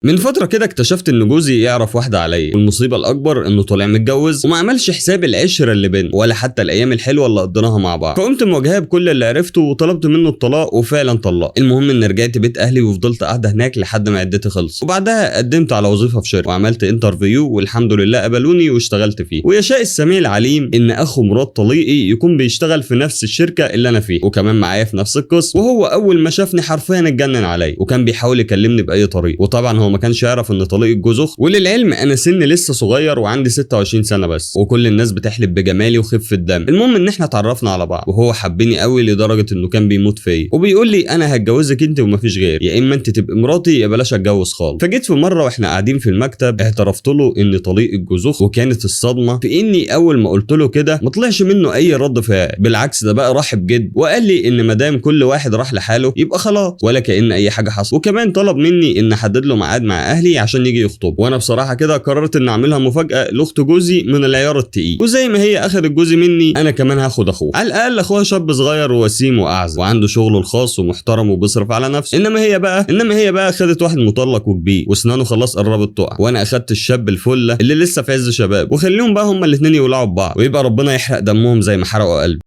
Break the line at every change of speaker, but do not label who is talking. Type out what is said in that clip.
من فتره كده اكتشفت ان جوزي يعرف واحده عليا، والمصيبه الاكبر انه طلع متجوز وما عملش حساب العشره اللي بينا ولا حتى الايام الحلوه اللي قضيناها مع بعض. فقمت مواجهاه بكل اللي عرفته وطلبت منه الطلاق، وفعلا طلق. المهم ان رجعت بيت اهلي وفضلت قاعده هناك لحد ما عدتي خلص، وبعدها قدمت على وظيفه في شركه وعملت انترفيو والحمد لله قبلوني واشتغلت فيه. ويشاء السميع العليم ان اخو مرات طليقي يكون بيشتغل في نفس الشركه اللي انا فيها وكمان معايا في نفس القسم، وهو اول ما شافني حرفيا اتجنن عليا وكان بيحاول يكلمني باي طريقه. وطبعا هو ما كانش يعرف ان طليقي جوز اخت. وللعلم انا سني لسه صغير وعندي 26 سنه بس، وكل الناس بتحلف بجمالي وخفه الدم. المهم ان احنا اتعرفنا على بعض وهو حبني قوي لدرجه انه كان بيموت فيا وبيقول لي انا هتجوزك انت ومفيش غير، يا اما انت تبقى مراتي يا بلاش اتجوز خالص. فجيت في مره واحنا قاعدين في المكتب اعترفت له ان طليقي جوز اخت، وكانت الصدمه في اني اول ما قلت له كده ما طلعش منه اي رد فعل، بالعكس ده بقى رحب جدا وقال لي ان ما دام كل واحد راح لحاله يبقى خلاص ولا كأن اي حاجه حصل. وكمان طلب مني ان احدد له ميعاد مع اهلي عشان يجي يخطب. وانا بصراحه كده قررت ان اعملها مفاجاه لاخت جوزي من العيار التقيل، وزي ما هي اخذت جوزي مني انا كمان هاخد اخوه. على الاقل اخوها شاب صغير ووسيم واعزب وعنده شغله الخاص ومحترم وبيصرف على نفسه، انما هي بقى خدت واحد مطلق وكبير واسنانه خلاص قربت تقع، وانا اخدت الشاب الفله اللي لسه في عز شباب. وخليهم بقى هما الاثنين يولعوا ببعض ويبقى ربنا يحرق دمهم زي ما حرقوا قلبي.